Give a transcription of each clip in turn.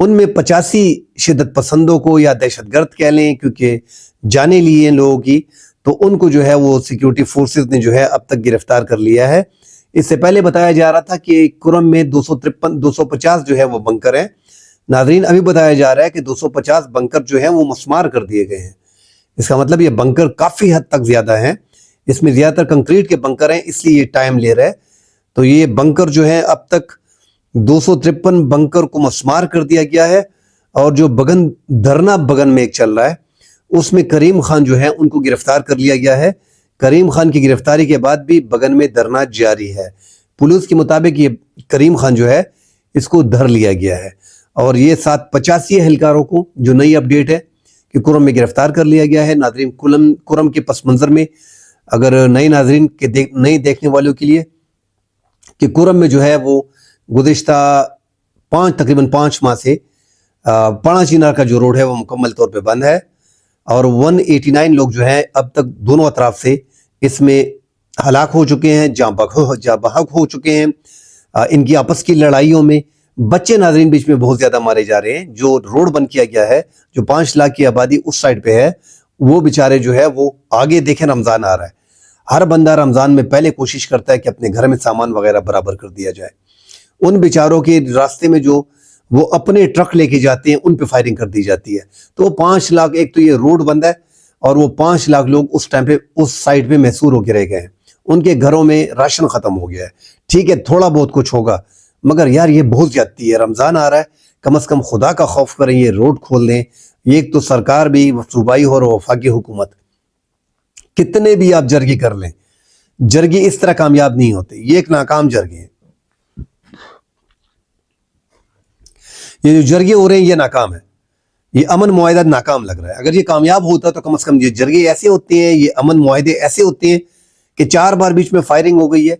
ان میں 85 شدت پسندوں کو یا دہشت گرد کہہ لیں کیونکہ جانے لیے لوگوں کی، تو ان کو جو ہے وہ سیکیورٹی فورسز نے جو ہے اب تک گرفتار کر لیا ہے۔ اس سے پہلے بتایا جا رہا تھا کہ کرم میں 250 جو ہے وہ بنکر ہیں۔ ناظرین ابھی بتایا جا رہا ہے کہ 250 بنکر جو ہیں وہ مسمار کر دیے گئے ہیں۔ اس کا مطلب یہ بنکر کافی حد تک زیادہ ہیں، اس میں زیادہ تر کنکریٹ کے بنکر ہیں، اس لیے یہ ٹائم لے رہا ہے۔ تو یہ بنکر جو ہیں اب تک 253 بنکر کو مسمار کر دیا گیا ہے، اور جو بگن دھرنا بگن میں ایک چل رہا ہے اس میں کریم خان جو ہے ان کو گرفتار کر لیا گیا ہے۔ کریم خان کی گرفتاری کے بعد بھی بگن میں دھرنا جاری ہے۔ پولیس کے مطابق یہ کریم خان جو ہے اس کو دھر لیا گیا ہے، اور یہ 85 اہلکاروں کو جو نئی اپڈیٹ ہے کہ کرم میں گرفتار کر لیا گیا ہے۔ ناظرین کرم کے پس منظر میں اگر نئے ناظرین کے نئے دیکھنے والوں کے لیے کہ کرم میں جو ہے وہ گزشتہ تقریباً 5 ماہ سے پانا چینار کا جو روڈ ہے وہ مکمل طور پہ بند ہے، اور 189 لوگ جو ہیں اب تک دونوں اطراف سے اس میں ہلاک ہو چکے ہیں، جاں بحق ہو چکے ہیں۔ ان کی آپس کی لڑائیوں میں بچے ناظرین بیچ میں بہت زیادہ مارے جا رہے ہیں۔ جو روڈ بند کیا گیا ہے، جو 5 لاکھ کی آبادی اس سائڈ پہ ہے، وہ بیچارے جو ہے وہ آگے دیکھیں رمضان آ رہا ہے، ہر بندہ رمضان میں پہلے کوشش کرتا ہے کہ اپنے گھر میں سامان وغیرہ برابر کر دیا جائے۔ ان بیچاروں کے راستے میں جو وہ اپنے ٹرک لے کے جاتے ہیں ان پہ فائرنگ کر دی جاتی ہے۔ تو 5 لاکھ، ایک تو یہ روڈ بند ہے، اور وہ 5 لاکھ لوگ اس ٹائم پہ اس سائڈ پہ محصور ہو کے رہ گئے ہیں۔ ان کے گھروں میں راشن ختم ہو گیا ہے۔ ٹھیک ہے تھوڑا بہت کچھ ہوگا، مگر یار یہ بہت زیادتی ہے۔ رمضان آ رہا ہے، کم از کم خدا کا خوف کریں، یہ روڈ کھول دیں۔ ایک تو سرکار بھی، صوبائی اور وفاقی حکومت، کتنے بھی آپ جرگے کر لیں، جرگے اس طرح کامیاب نہیں ہوتے، یہ ایک ناکام جرگے ہیں۔ یہ جو جرگے ہو رہے ہیں یہ ناکام ہے، یہ امن معاہدہ ناکام لگ رہا ہے۔ اگر یہ کامیاب ہوتا تو کم از کم یہ جرگے ایسے ہوتے ہیں، یہ امن معاہدے ایسے ہوتے ہیں کہ 4 بار بیچ میں فائرنگ ہو گئی ہے،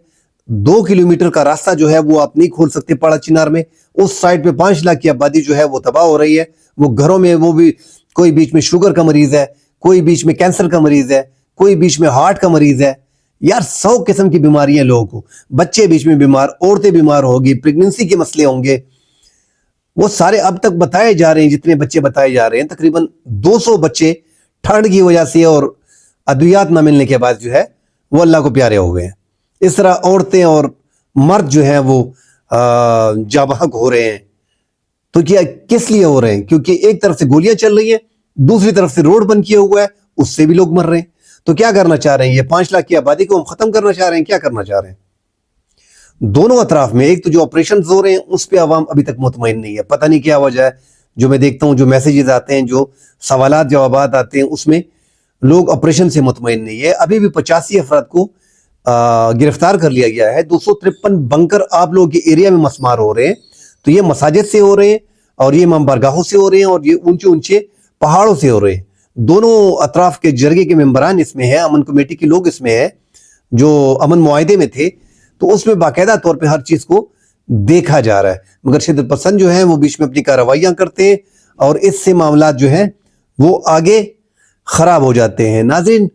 2 کلومیٹر کا راستہ جو ہے وہ آپ نہیں کھول سکتے پاڑا چنار میں، اس سائڈ پہ 5 لاکھ کی آبادی جو ہے وہ تباہ ہو رہی ہے۔ وہ گھروں میں وہ بھی کوئی بیچ میں شوگر کا مریض ہے، کوئی بیچ میں کینسر کا مریض ہے، کوئی بیچ میں ہارٹ کا مریض ہے۔ یار 100 قسم کی بیماریاں لوگوں کو، بچے بیچ میں بیمار، عورتیں بیمار ہوگی، پریگننسی کے مسئلے ہوں گے، وہ سارے اب تک بتائے جا رہے ہیں۔ جتنے بچے بتائے جا رہے ہیں تقریباً 200 بچے ٹھنڈ کی وجہ سے اور ادویات نہ ملنے کے بعد جو ہے وہ اللہ کو پیارے ہو گئے ہیں۔ اس طرح عورتیں اور مرد جو ہیں وہ جاں بحق ہو رہے ہیں۔ تو کیا کس لیے ہو رہے ہیں؟ کیونکہ ایک طرف سے گولیاں چل رہی ہیں، دوسری طرف سے روڈ بند کیا ہوا ہے، اس سے بھی لوگ مر رہے ہیں۔ تو کیا کرنا چاہ رہے ہیں؟ یہ 5 لاکھ کی آبادی کو ہم ختم کرنا چاہ رہے ہیں؟ کیا کرنا چاہ رہے ہیں؟ دونوں اطراف میں ایک تو جو آپریشنز ہو رہے ہیں اس پہ عوام ابھی تک مطمئن نہیں ہے، پتہ نہیں کیا وجہ ہے۔ جو میں دیکھتا ہوں، جو میسیجز آتے ہیں، جو سوالات جوابات آتے ہیں، اس میں لوگ آپریشن سے مطمئن نہیں ہے۔ ابھی بھی 85 افراد کو گرفتار کر لیا گیا ہے۔ 253 بنکر آپ لوگوں کے ایریا میں مسمار ہو رہے ہیں، تو یہ مساجد سے ہو رہے ہیں، اور یہ امام بارگاہوں سے ہو رہے ہیں، اور یہ اونچے اونچے پہاڑوں سے ہو رہے ہیں۔ دونوں اطراف کے جرگے کے ممبران اس میں ہیں، امن کمیٹی کے لوگ اس میں ہیں جو امن معاہدے میں تھے، تو اس میں باقاعدہ طور پہ ہر چیز کو دیکھا جا رہا ہے۔ مگر شدت پسند جو ہیں وہ بیچ میں اپنی کارروائیاں کرتے ہیں، اور اس سے معاملات جو ہیں وہ آگے خراب ہو جاتے ہیں۔ ناظرین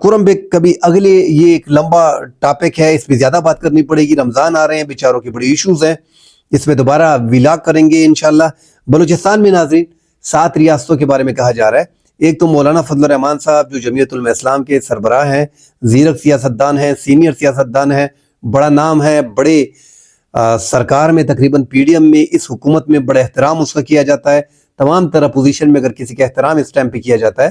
کرم پہ کبھی اگلے، یہ ایک لمبا ٹاپک ہے، اس پہ زیادہ بات کرنی پڑے گی۔ رمضان آ رہے ہیں، بیچاروں کی بڑی ایشوز ہیں، اس میں دوبارہ ویلاگ کریں گے انشاءاللہ۔ بلوچستان میں ناظرین 7 ریاستوں کے بارے میں کہا جا رہا ہے۔ ایک تو مولانا فضل الرحمان صاحب جو جمعیت علماء اسلام کے سربراہ ہیں، زیرک سیاستدان ہیں، سینئر سیاستدان ہیں، بڑا نام ہے، بڑے سرکار میں تقریباً پی ڈی ایم میں اس حکومت میں بڑا احترام اس کا کیا جاتا ہے۔ تمام طرح پوزیشن میں اگر کسی کا احترام اس ٹائم پہ کیا جاتا ہے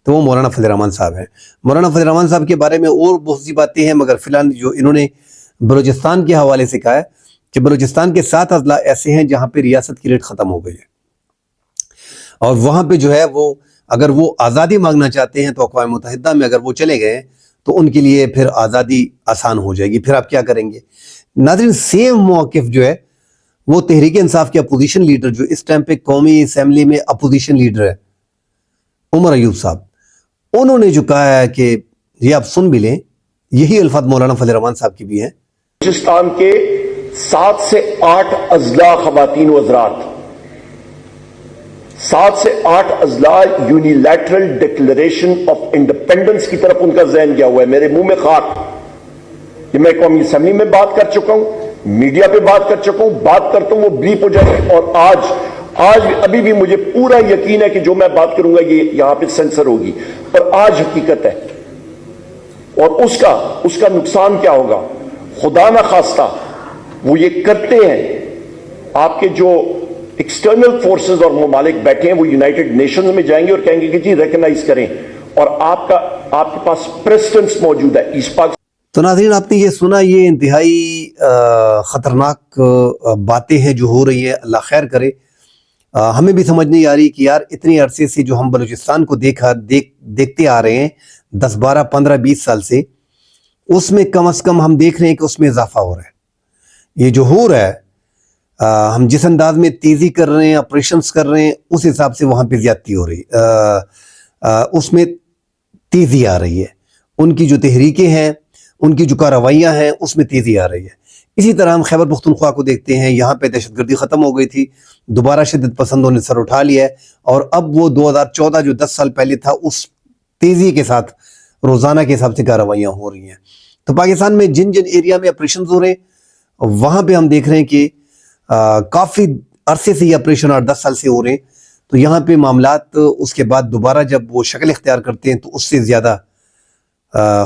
تو وہ مولانا فضل الرحمان صاحب ہیں۔ مولانا فضل الرحمان صاحب کے بارے میں اور بہت سی باتیں ہیں، مگر فی الحال جو انہوں نے بلوچستان کے حوالے سے کہا ہے کہ بلوچستان کے 7 اضلاع ایسے ہیں جہاں پہ ریاست کی ریٹ ختم ہو گئی ہے، اور وہاں پہ جو ہے وہ اگر وہ آزادی مانگنا چاہتے ہیں تو اقوام متحدہ میں اگر وہ چلے گئے تو ان کے لیے پھر آزادی آسان ہو جائے گی۔ پھر آپ کیا کریں گے؟ ناظرین سیم موقف جو ہے وہ تحریک انصاف کے اپوزیشن لیڈر جو اس ٹائم پہ قومی اسمبلی میں اپوزیشن لیڈر ہے، عمر ایوب صاحب، انہوں نے جو کہا ہے کہ یہ آپ سن بھی لیں، یہی الفاظ مولانا فضل الرحمان صاحب کی بھی ہیں۔ بلوچستان کے 7 سے 8 اضلاع خواتین و حضرات، 7 سے 8 اضلاع یونیلیٹرل ڈکلریشن آف انڈیپینڈنس کی طرف ان کا ذہن گیا ہوا ہے۔ میرے منہ میں خاک، کہ میں قومی اسمبلی میں بات کر چکا ہوں، میڈیا پہ بات کر چکا ہوں، بات کرتا ہوں وہ بلیپ ہو جائے، اور آج آج ابھی بھی مجھے پورا یقین ہے کہ جو میں بات کروں گا یہ یہاں پہ سینسر ہوگی، پر آج حقیقت ہے، اور اس کا نقصان کیا ہوگا؟ خدا نہ خواستہ وہ یہ کرتے ہیں، آپ کے جو ایکسٹرنل فورسز اور ممالک بیٹھے ہیں وہ یونائٹڈ نیشنز میں جائیں گے اور کہیں گے کہ جی ریکگنائز کریں، اور آپ کے پاس پریسیڈنٹس موجود ہے ایسٹ پاک۔ تو ناظرین آپ نے یہ سنا، یہ انتہائی خطرناک باتیں ہیں جو ہو رہی ہیں، اللہ خیر کرے۔ ہمیں بھی سمجھ نہیں آ رہی کہ یار اتنی عرصے سے جو ہم بلوچستان کو دیکھتے آ رہے ہیں 10 12 15 20 سال سے، اس میں کم از کم ہم دیکھ رہے ہیں کہ اس میں اضافہ ہو رہا ہے۔ یہ جو ہو رہا ہے، ہم جس انداز میں تیزی کر رہے ہیں، آپریشنز کر رہے ہیں، اس حساب سے وہاں پہ زیادتی ہو رہی ہے، اس میں تیزی آ رہی ہے، ان کی جو تحریکیں ہیں، ان کی جو کارروائیاں ہیں، اس میں تیزی آ رہی ہے۔ اسی طرح ہم خیبر پختونخوا کو دیکھتے ہیں، یہاں پہ دہشت گردی ختم ہو گئی تھی، دوبارہ شدت پسندوں نے سر اٹھا لیا ہے، اور اب وہ 2014 جو 10 سال پہلے تھا اس تیزی کے ساتھ روزانہ کے حساب سے کارروائیاں ہو رہی ہیں۔ تو پاکستان میں جن ایریا میں آپریشنز ہو رہے ہیں وہاں پہ ہم دیکھ رہے ہیں کہ کافی عرصے سے یہ آپریشن 8-10 سال سے ہو رہے ہیں، تو یہاں پہ معاملات اس کے بعد دوبارہ جب وہ شکل اختیار کرتے ہیں تو اس سے زیادہ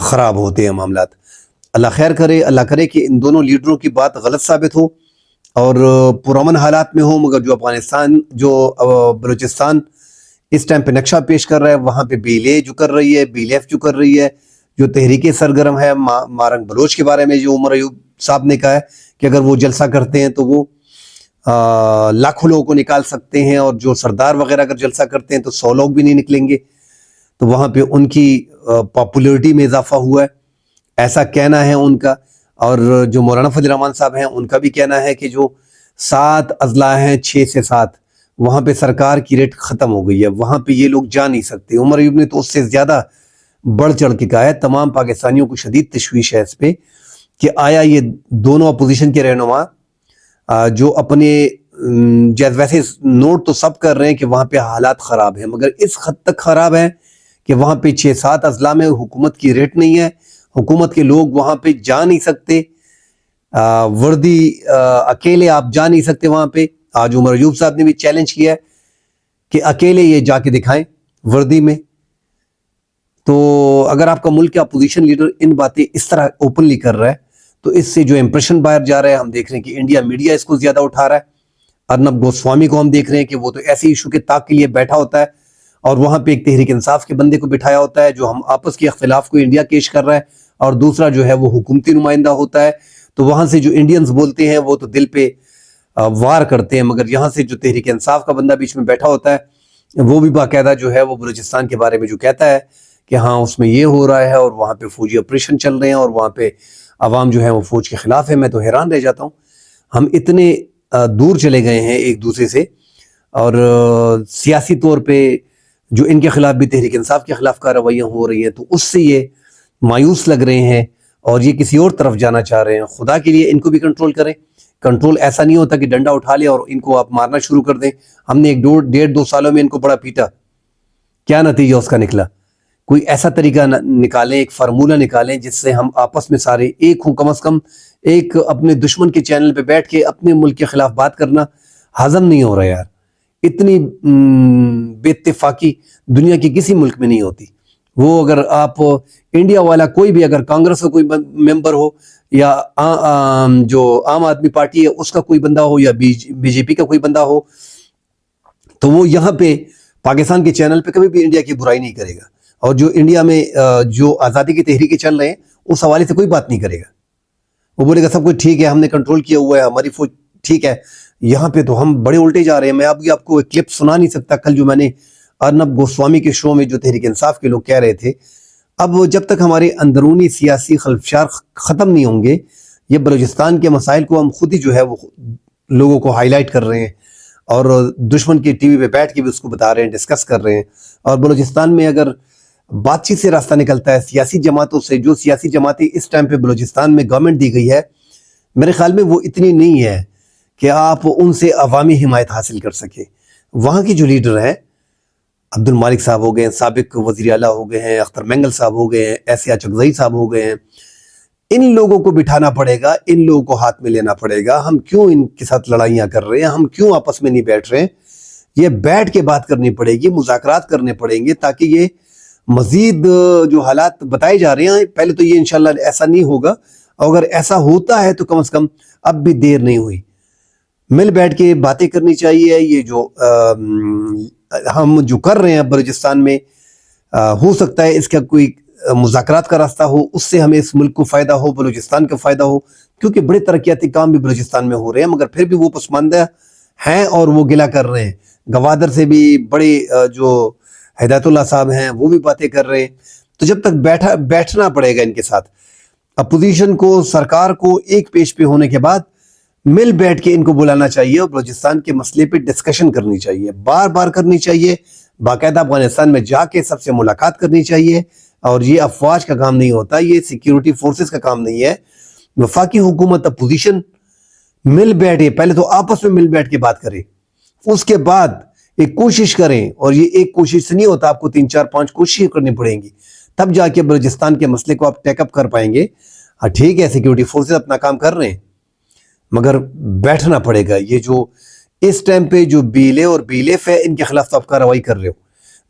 خراب ہوتے ہیں معاملات۔ اللہ خیر کرے، اللہ کرے کہ ان دونوں لیڈروں کی بات غلط ثابت ہو اور پرامن حالات میں ہو، مگر جو افغانستان، جو بلوچستان اس ٹائم پہ نقشہ پیش کر رہا ہے، وہاں پہ بی ایل اے جو کر رہی ہے، بی ایل ایف جو کر رہی ہے، جو تحریک سرگرم ہے، مارنگ بلوچ کے بارے میں جو عمر ایوب صاحب نے کہا ہے کہ اگر وہ جلسہ کرتے ہیں تو وہ لاکھوں لوگوں کو نکال سکتے ہیں، اور جو سردار وغیرہ اگر جلسہ کرتے ہیں تو 100 لوگ بھی نہیں نکلیں گے، تو وہاں پہ ان کی پاپولیرٹی میں اضافہ ہوا ہے، ایسا کہنا ہے ان کا۔ اور جو مولانا فضل الرحمان صاحب ہیں ان کا بھی کہنا ہے کہ جو 7 اضلاع ہیں، 6 سے 7، وہاں پہ سرکار کی ریٹ ختم ہو گئی ہے، وہاں پہ یہ لوگ جا نہیں سکتے۔ عمر ایوب نے تو اس سے زیادہ بڑھ چڑھ کے کہا ہے، تمام پاکستانیوں کو شدید تشویش ہے اس پہ کہ آیا یہ دونوں اپوزیشن کے رہنما جو اپنے ویسے نوٹ تو سب کر رہے ہیں کہ وہاں پہ حالات خراب ہیں، مگر اس حد تک خراب ہے کہ وہاں پہ 6-7 اضلاع میں حکومت کی ریٹ نہیں ہے، حکومت کے لوگ وہاں پہ جا نہیں سکتے، وردی اکیلے آپ جا نہیں سکتے وہاں پہ۔ آج عمر ایوب صاحب نے بھی چیلنج کیا ہے کہ اکیلے یہ جا کے دکھائیں وردی میں۔ تو اگر آپ کا ملک کا اپوزیشن لیڈر ان باتیں اس طرح اوپنلی کر رہا ہے تو اس سے جو امپریشن باہر جا رہا ہے، ہم دیکھ رہے ہیں کہ انڈیا میڈیا اس کو زیادہ اٹھا رہا ہے۔ ارنب گوسوامی کو ہم دیکھ رہے ہیں کہ وہ تو ایسے ایشو کے طاق کے لیے بیٹھا ہوتا ہے، اور وہاں پہ ایک تحریک انصاف کے بندے کو بٹھایا ہوتا ہے جو ہم آپس کے اختلاف کو انڈیا کیش کر رہا ہے، اور دوسرا جو ہے وہ حکومتی نمائندہ ہوتا ہے۔ تو وہاں سے جو انڈینز بولتے ہیں وہ تو دل پہ وار کرتے ہیں، مگر یہاں سے جو تحریک انصاف کا بندہ بیچ میں بیٹھا ہوتا ہے وہ بھی باقاعدہ جو ہے وہ بلوچستان کے بارے میں جو کہتا ہے کہ ہاں اس میں یہ ہو رہا ہے، اور وہاں پہ فوجی آپریشن چل رہے ہیں، اور وہاں پہ عوام جو ہے وہ فوج کے خلاف ہے۔ میں تو حیران رہ جاتا ہوں، ہم اتنے دور چلے گئے ہیں ایک دوسرے سے، اور سیاسی طور پہ جو ان کے خلاف بھی تحریک انصاف کے خلاف کارروائیاں ہو رہی ہیں، تو اس سے یہ مایوس لگ رہے ہیں اور یہ کسی اور طرف جانا چاہ رہے ہیں۔ خدا کے لیے ان کو بھی کنٹرول کریں۔ کنٹرول ایسا نہیں ہوتا کہ ڈنڈا اٹھا لے اور ان کو آپ مارنا شروع کر دیں۔ ہم نے 1.5-2 سالوں میں ان کو بڑا پیٹا، کیا نتیجہ اس کا نکلا؟ کوئی ایسا طریقہ نکالیں، ایک فارمولہ نکالیں جس سے ہم آپس میں سارے ایک ہوں۔ کم از کم ایک اپنے دشمن کے چینل پہ بیٹھ کے اپنے ملک کے خلاف بات کرنا ہضم نہیں ہو رہا یار۔ اتنی بے اتفاقی دنیا کی کسی ملک میں نہیں ہوتی۔ وہ اگر آپ انڈیا والا کوئی بھی، اگر کانگریس کا کوئی ممبر ہو، یا جو عام آدمی پارٹی ہے اس کا کوئی بندہ ہو، یا بی جے پی کا کوئی بندہ ہو، تو وہ یہاں پہ پاکستان کے چینل پہ کبھی بھی انڈیا کی برائی نہیں کرے گا، اور جو انڈیا میں جو آزادی کی تحریکیں چل رہے ہیں اس حوالے سے کوئی بات نہیں کرے گا۔ وہ بولے گا سب کچھ ٹھیک ہے، ہم نے کنٹرول کیا ہوا ہے، ہماری فوج ٹھیک ہے۔ یہاں پہ تو ہم بڑے الٹے جا رہے ہیں۔ میں آپ کو ایک کلپ سنا نہیں سکتا، کل جو میں نے ارنب گوسوامی کے شو میں جو تحریک انصاف کے لوگ کہہ رہے تھے، اب جب تک ہمارے اندرونی سیاسی خلفشار ختم نہیں ہوں گے، یہ بلوچستان کے مسائل کو ہم خود ہی جو ہے وہ لوگوں کو ہائی لائٹ کر رہے ہیں، اور دشمن کی ٹی وی پہ بیٹھ کے بھی اس کو بتا رہے ہیں، ڈسکس کر رہے ہیں۔ اور بلوچستان میں اگر بات چیت سے راستہ نکلتا ہے سیاسی جماعتوں سے، جو سیاسی جماعتیں اس ٹائم پہ بلوچستان میں گورنمنٹ دی گئی ہے، میرے خیال میں وہ اتنی نہیں ہے کہ آپ ان سے عوامی حمایت حاصل کر سکیں۔ وہاں کی جو لیڈر ہیں، عبد المالک صاحب ہو گئے ہیں، سابق وزیر اعلیٰ ہو گئے ہیں، اختر مینگل صاحب ہو گئے ہیں، ایسیا چکزئی صاحب ہو گئے ہیں، ان لوگوں کو بٹھانا پڑے گا، ان لوگوں کو ہاتھ میں لینا پڑے گا۔ ہم کیوں ان کے ساتھ لڑائیاں کر رہے ہیں؟ ہم کیوں آپس میں نہیں بیٹھ رہے ہیں؟ یہ بیٹھ کے بات کرنی پڑے گی، مذاکرات کرنے پڑیں گے، تاکہ یہ مزید جو حالات بتائے جا رہے ہیں پہلے تو یہ انشاءاللہ ایسا نہیں ہوگا، اور اگر ایسا ہوتا ہے تو کم از کم اب بھی دیر نہیں ہوئی، مل بیٹھ کے باتیں کرنی چاہیے۔ یہ جو ہم جو کر رہے ہیں بلوچستان میں، ہو سکتا ہے اس کا کوئی مذاکرات کا راستہ ہو، اس سے ہمیں اس ملک کو فائدہ ہو، بلوچستان کا فائدہ ہو، کیونکہ بڑے ترقیاتی کام بھی بلوچستان میں ہو رہے ہیں، مگر پھر بھی وہ پسماندہ ہیں اور وہ گلہ کر رہے ہیں۔ گوادر سے بھی بڑے جو ہدایت اللہ صاحب ہیں وہ بھی باتیں کر رہے ہیں۔ تو جب تک بیٹھنا پڑے گا ان کے ساتھ، اپوزیشن کو، سرکار کو ایک پیش پہ ہونے کے بعد مل بیٹھ کے ان کو بلانا چاہیے اور بلوچستان کے مسئلے پہ ڈسکشن کرنی چاہیے، بار بار کرنی چاہیے، باقاعدہ افغانستان میں جا کے سب سے ملاقات کرنی چاہیے۔ اور یہ افواج کا کام نہیں ہوتا، یہ سیکیورٹی فورسز کا کام نہیں ہے۔ وفاقی حکومت، اپوزیشن مل بیٹھے، پہلے تو آپس میں مل بیٹھ کے بات کریں، اس کے بعد ایک کوشش کریں، اور یہ ایک کوشش سے نہیں ہوتا، آپ کو 3 4 5 کوششیں کرنی پڑیں گی، تب جا کے بلوچستان کے مسئلے کو آپ ٹیک اپ کر پائیں گے۔ ہاں ٹھیک ہے، سیکیورٹی فورسز اپنا کام کر رہے ہیں، مگر بیٹھنا پڑے گا۔ یہ جو اس ٹائم پہ جو بیلے اور بیلیف ہے، ان کے خلاف تو آپ کارروائی کر رہے ہو،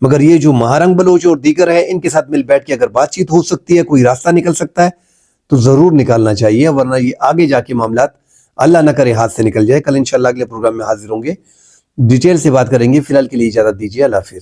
مگر یہ جو مہارنگ بلوچ اور دیگر ہے، ان کے ساتھ مل بیٹھ کے اگر بات چیت ہو سکتی ہے، کوئی راستہ نکل سکتا ہے تو ضرور نکالنا چاہیے، ورنہ یہ آگے جا کے معاملات اللہ نہ کرے ہاتھ سے نکل جائے۔ کل انشاءاللہ اگلے پروگرام میں حاضر ہوں گے، ڈیٹیل سے بات کریں گے۔ فی الحال کے لیے اجازت دیجیے، اللہ حافظ۔